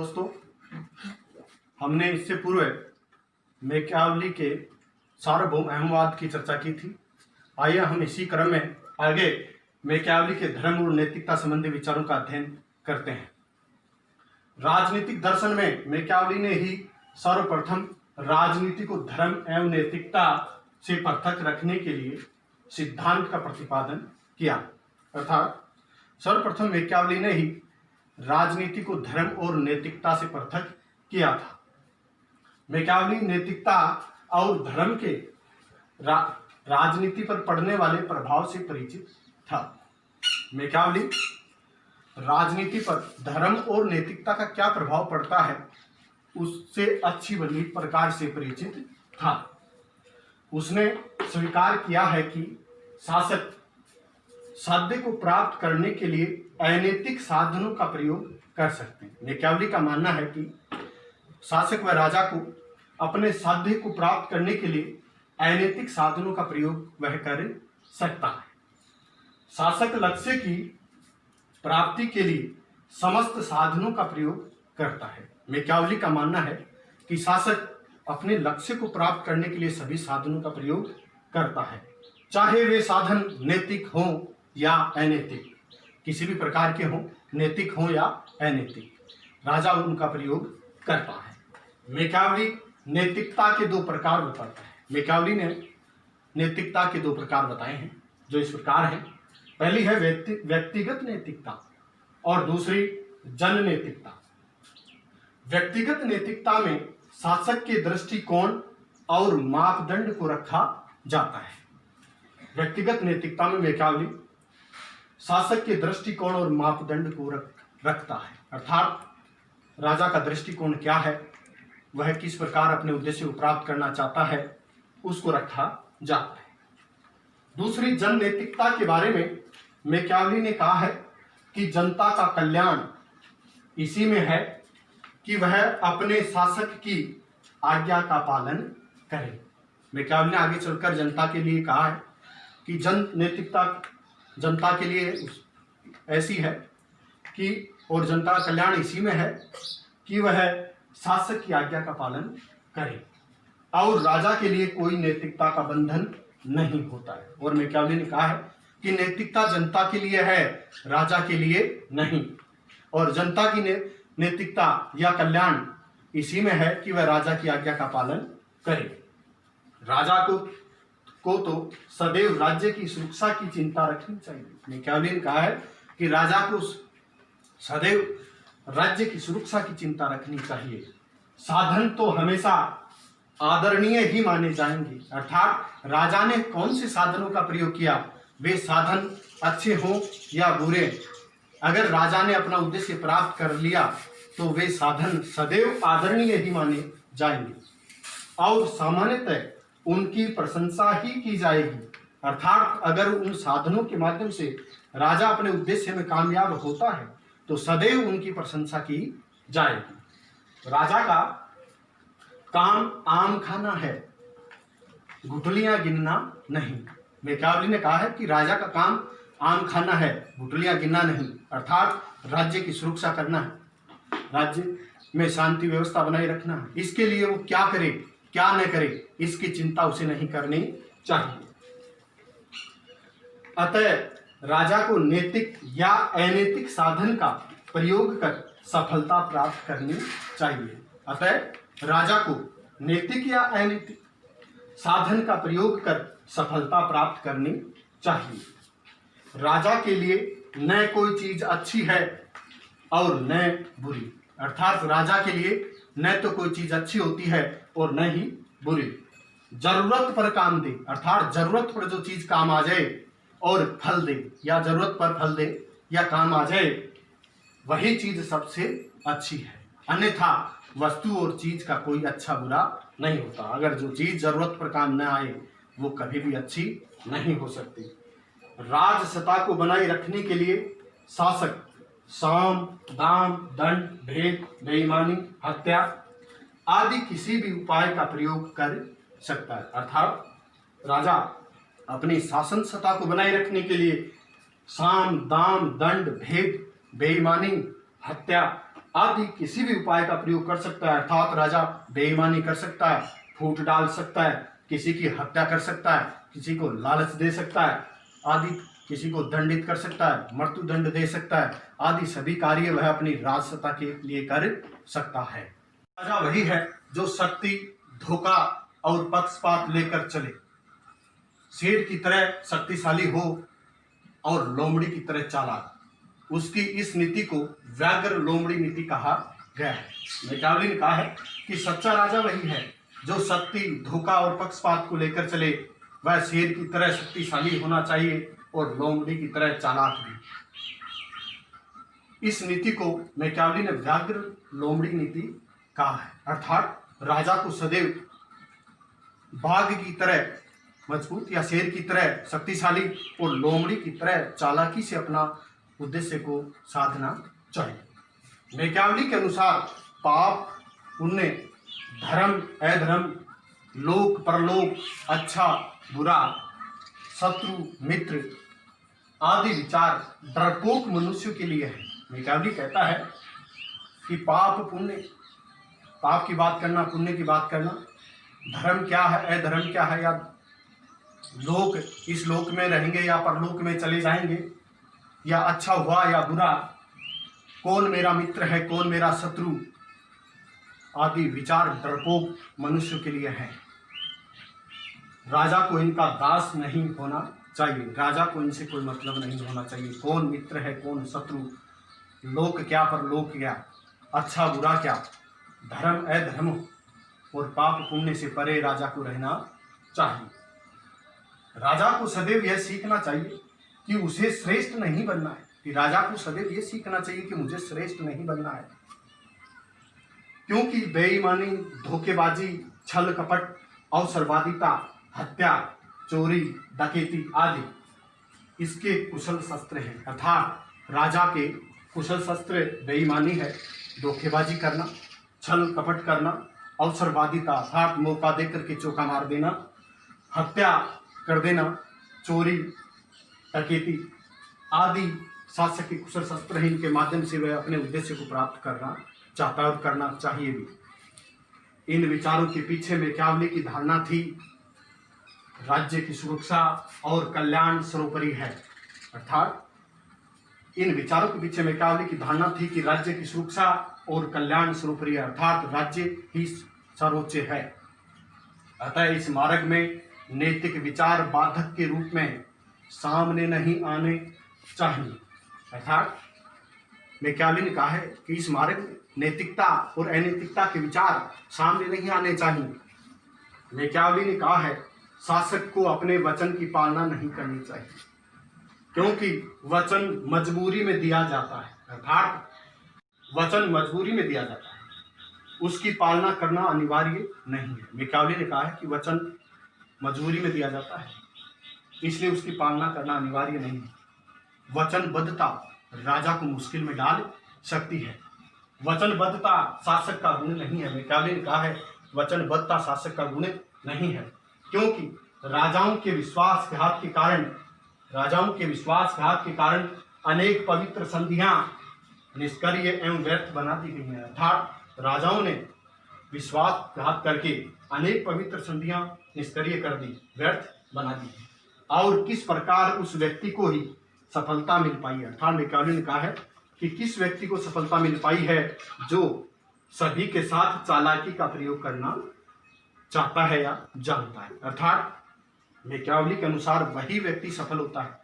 दोस्तों, हमने इससे पूर्व मैकियावेली के सार्वभौम अहमवाद की चर्चा की थी। आइए हम इसी क्रम में आगे मैकियावेली के धर्म और नैतिकता संबंधी विचारों का अध्ययन करते हैं। राजनीतिक दर्शन में मैकियावेली ने ही सर्वप्रथम राजनीति को धर्म एवं नैतिकता से पृथक रखने के लिए सिद्धांत का प्रतिपादन किया। अर्थात सर्वप्रथम मैकियावेली ने ही राजनीति को धर्म और नैतिकता से पृथक किया था। मैकियावेली नैतिकता और धर्म के राजनीति पर पड़ने वाले प्रभाव से परिचित था। मैकियावेली राजनीति पर धर्म और नैतिकता का क्या प्रभाव पड़ता है उससे अच्छी भली प्रकार से परिचित था। उसने स्वीकार किया है कि शासक साध्य को प्राप्त करने के लिए अनैतिक साधनों का प्रयोग कर सकते हैं। मैकियावेली का मानना है कि शासक व राजा को अपने साध्य को प्राप्त करने के लिए अनैतिक साधनों का प्रयोग वह कर सकता है। शासक लक्ष्य की प्राप्ति के लिए समस्त साधनों का प्रयोग करता है। मैकियावेली का मानना है कि शासक अपने लक्ष्य को प्राप्त करने के लिए सभी साधनों का प्रयोग करता है, चाहे वे साधन नैतिक हों या अनैतिक, किसी भी प्रकार के हों, नैतिक हों या अनैतिक, राजा उनका प्रयोग करता है। मैकियावेली नैतिकता के दो प्रकार बताता है। मैकियावेली ने नैतिकता के दो प्रकार बताए हैं जो इस प्रकार हैं। पहली है व्यक्तिगत नैतिकता और दूसरी जन नैतिकता। व्यक्तिगत नैतिकता में शासक के दृष्टिकोण और मापदंड को रखा जाता है। व्यक्तिगत नैतिकता में मैकियावेली शासक के दृष्टिकोण और मापदंड को रखता है, अर्थात राजा का दृष्टिकोण क्या है, वह किस प्रकार अपने उद्देश्य को प्राप्त करना चाहता है, उसको रखा जाता है। दूसरी जन नैतिकता के बारे में मैकियावेली ने कहा है कि जनता का कल्याण इसी में है कि वह अपने शासक की आज्ञा का पालन करे। मैकियावेली ने आगे चलकर जनता के लिए कहा है कि जन नैतिकता जनता के लिए ऐसी है कि और जनता का कल्याण इसी में है कि वह शासक की आज्ञा का पालन करे और राजा के लिए कोई नैतिकता का बंधन नहीं होता है। और मैकियावेली ने कहा है कि नैतिकता जनता के लिए है, राजा के लिए नहीं, और जनता की नैतिकता या कल्याण इसी में है कि वह राजा की आज्ञा का पालन करे। राजा को तो सदैव राज्य की सुरक्षा की चिंता रखनी चाहिए। मैकियावेली ने कहा है कि राजा को सदैव राज्य की सुरक्षा की चिंता रखनी चाहिए। साधन तो हमेशा आदरणीय ही माने जाएंगे, अर्थात राजा ने कौन से साधनों का प्रयोग किया, वे साधन अच्छे हों या बुरे, अगर राजा ने अपना उद्देश्य प्राप्त कर लिया तो वे साधन सदैव आदरणीय ही माने जाएंगे और सामान्यतः उनकी प्रशंसा ही की जाएगी। अर्थात अगर उन साधनों के माध्यम से राजा अपने उद्देश्य में कामयाब होता है तो सदैव उनकी प्रशंसा की जाएगी। राजा का काम आम खाना है, गुठलियां गिनना नहीं। मैकियावेली ने कहा है कि राजा का काम आम खाना है, गुठलियां गिनना नहीं, अर्थात राज्य की सुरक्षा करना है, राज्य में शांति व्यवस्था बनाए रखना है। इसके लिए वो क्या करे क्या न करे इसकी चिंता उसे नहीं करनी चाहिए। अतः राजा को नैतिक या अनैतिक साधन का प्रयोग कर सफलता प्राप्त करनी चाहिए। अतः राजा को नैतिक या अनैतिक साधन का प्रयोग कर सफलता प्राप्त करनी चाहिए। राजा के लिए न कोई चीज अच्छी है और न बुरी, अर्थात राजा के लिए न तो कोई चीज अच्छी होती है और न ही बुरी। जरूरत पर काम दे, अर्थात जरूरत पर जो चीज काम आ जाए और फल दे, या जरूरत पर फल दे या काम आ जाए, वही चीज सबसे अच्छी है। अन्यथा वस्तु और चीज का कोई अच्छा बुरा नहीं होता। अगर जो चीज जरूरत पर काम न आए वो कभी भी अच्छी नहीं हो सकती। राजसत्ता को बनाए रखने के लिए शासक साम, दाम, दंड, भेद, बेईमानी, हत्या आदि किसी भी उपाय का प्रयोग कर सकता है। अर्थात राजा अपनी शासन सत्ता को बनाए रखने के लिए साम, दाम, दंड, भेद, बेईमानी, हत्या आदि किसी भी उपाय का प्रयोग कर सकता है। अर्थात राजा बेईमानी कर सकता है, फूट डाल सकता है, किसी की हत्या कर सकता है, किसी को लालच दे सकता है आदि, किसी को दंडित कर सकता है, मृत्युदंड दे सकता है आदि सभी कार्य वह अपनी राजसत्ता के लिए कर सकता है। राजा वही है जो शक्ति, धोखा और पक्षपात लेकर चले, शेर की तरह शक्तिशाली हो और लोमड़ी की तरह चालाक। उसकी इस नीति को व्याघ्र लोमड़ी नीति कहा गया है। मैकियावेली ने कहा है कि सच्चा राजा वही है जो शक्ति, धोखा और पक्षपात को लेकर चले। वह शेर की तरह शक्तिशाली होना चाहिए और लोमड़ी की तरह चालाक भी। इस नीति को मैकियावेली ने व्याघ्र लोमड़ी नीति कहा है। अर्थात राजा को सदैव बाघ की तरह मजबूत या शेर की तरह शक्तिशाली और लोमड़ी की तरह चालाकी से अपना उद्देश्य को साधना चाहिए। मैकियावेली के अनुसार पाप, पुण्य, धर्म, अधर्म, लोक परलोक, अच्छा बुरा, शत्रु मित्र आदि विचार डरपोक मनुष्यों के लिए है। मैकियावेली कहता है कि पाप पुण्य, पाप की बात करना, पुण्य की बात करना, धर्म क्या है, अधर्म क्या है, या लोक इस लोक में रहेंगे या परलोक में चले जाएंगे, या अच्छा हुआ या बुरा, कौन मेरा मित्र है, कौन मेरा शत्रु आदि विचार डरपोक मनुष्य के लिए हैं। राजा को इनका दास नहीं होना चाहिए, राजा को इनसे कोई मतलब नहीं होना चाहिए। कौन मित्र है, कौन शत्रु, लोक क्या परलोक क्या, अच्छा बुरा क्या, धर्म अधर्म और पाप पुण्य से परे राजा को रहना चाहिए। राजा को सदैव यह सीखना चाहिए कि उसे श्रेष्ठ नहीं बनना है, कि राजा को सदैव यह सीखना चाहिए कि मुझे श्रेष्ठ नहीं बनना है, क्योंकि बेईमानी, धोखेबाजी, छल कपट, अवसरवादिता, हत्या, चोरी, डकैती आदि इसके कुशल शस्त्र हैं। अर्थात राजा के कुशल शस्त्र बेईमानी है, धोखेबाजी करना, छल कपट करना, अवसरवादिता अर्थात मौका देकर के चौका मार देना, हत्या कर देना, चोरी, डकैती आदि शासक के कुशल शस्त्र हैं। इनके माध्यम से वह अपने उद्देश्य को प्राप्त करना चाहता है और करना चाहिए भी। इन विचारों के पीछे मैकियावेली की धारणा थी राज्य की सुरक्षा और कल्याण सर्वोपरि है। अर्थात इन विचारों के पीछे मैकियावेली की धारणा थी कि राज्य की सुरक्षा और कल्याण सर्वोपरि है, अर्थात राज्य ही सर्वोच्च है। अतः इस मार्ग में नैतिक विचार बाधक के रूप में सामने नहीं आने चाहिए। अर्थात मैकियावेली ने कहा है कि इस मार्ग में नैतिकता और अनैतिकता के विचार सामने नहीं आने चाहिए। मैकियावेली ने कहा है शासक को अपने वचन की पालना नहीं करनी चाहिए, क्योंकि वचन मजबूरी में दिया जाता है। अर्थात वचन मजबूरी में दिया जाता है, उसकी पालना करना अनिवार्य नहीं है। मैकियावेली ने कहा है कि वचन मजबूरी में दिया जाता है, इसलिए उसकी पालना करना अनिवार्य नहीं है। वचनबद्धता राजा को मुश्किल में डाल सकती है, वचनबद्धता शासक का गुण नहीं है। मैकियावेली ने कहा है वचनबद्धता शासक का गुण नहीं है, क्योंकि राजाओं के विश्वासघात के कारण अनेक पवित्र संधियां निष्क्रिय एवं व्यर्थ बना दी गई हैं। अर्थात राजाओं ने विश्वासघात करके अनेक पवित्र संधियां निष्क्रिय कर दी, व्यर्थ बना दी, और किस प्रकार उस व्यक्ति को ही सफलता मिल पाई है। अर्थात मैकियावेली ने कहा है कि किस व्यक्ति को सफलता मिल पाई है जो सभी के साथ चालाकी का प्रयोग करना चाहता है या जानता है। अर्थात मैकियावेली के अनुसार वही व्यक्ति सफल होता है,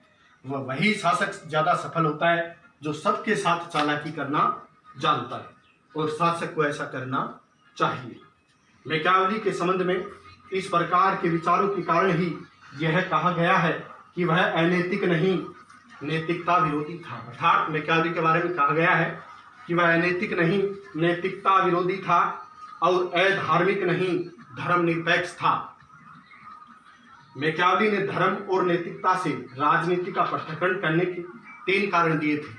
वही शासक ज्यादा सफल होता है जो सबके साथ चालाकी करना जानता है, और शासक को ऐसा करना चाहिए। मैकियावेली के संबंध में इस प्रकार के विचारों के कारण ही यह कहा गया है कि वह अनैतिक नहीं, नैतिकता विरोधी था। अर्थात मैकियावेली के बारे में कहा गया है कि वह अनैतिक नहीं, नैतिकता विरोधी था, और अधार्मिक नहीं, धर्मनिरपेक्ष था। मैकियावेली ने धर्म और नैतिकता से राजनीति का पृथक्करण करने के 3 कारण दिए थे,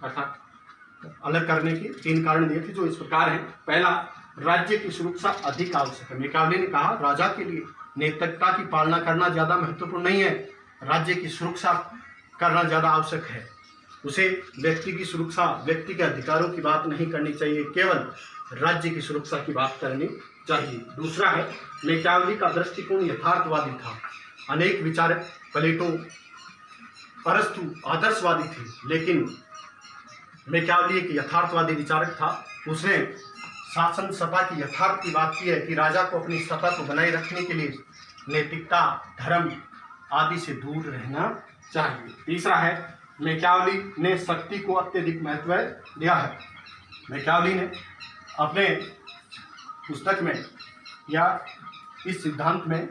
अर्थात अलग करने के 3 कारण दिए थे, जो इस प्रकार हैं। पहला, राज्य की सुरक्षा अधिक आवश्यक है। मैकियावेली ने कहा राजा के लिए नैतिकता की पालना करना ज्यादा महत्वपूर्ण नहीं है, राज्य की सुरक्षा करना ज्यादा आवश्यक है। उसे व्यक्ति की सुरक्षा, व्यक्ति के अधिकारों की बात नहीं करनी चाहिए, केवल राज्य की सुरक्षा की बात करनी चाहिए। दूसरा है, मैकियावेली का दृष्टिकोण यथार्थवादी था। अनेक विचारक, प्लेटो, अरस्तु आदर्शवादी थे, लेकिन मैकियावेली एक यथार्थवादी विचारक था। उसने शासन सत्ता की यथार्थ की बात की है कि राजा को अपनी सत्ता को बनाए रखने के लिए नैतिकता, धर्म आदि से दूर रहना चाहिए। तीसरा है, मैकियावेली ने शक्ति को अत्यधिक महत्व दिया है। मैकियावेली ने अपने पुस्तक में या इस सिद्धांत में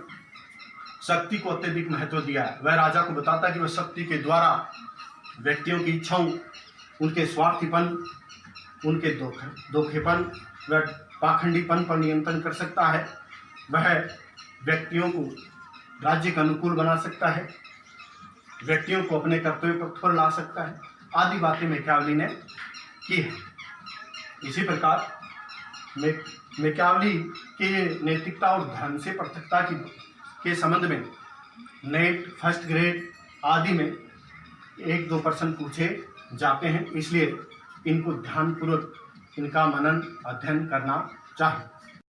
शक्ति को अत्यधिक महत्व दिया है। वह राजा को बताता है कि वह शक्ति के द्वारा व्यक्तियों की इच्छाओं, उनके स्वार्थीपन, उनके धोखेपन व पाखंडीपन पर नियंत्रण कर सकता है। वह व्यक्तियों को राज्य के अनुकूल बना सकता है, व्यक्तियों को अपने कर्तव्य पथ पर ला सकता है, आदि बातें मैकियावेली ने की है। इसी प्रकार मैकियावेली के नैतिकता और धर्म से पृथकता के संबंध में नेट, फर्स्ट ग्रेड आदि में 1-2 प्रश्न पूछे जाते हैं, इसलिए इनको ध्यानपूर्वक इनका मनन अध्ययन करना चाहिए।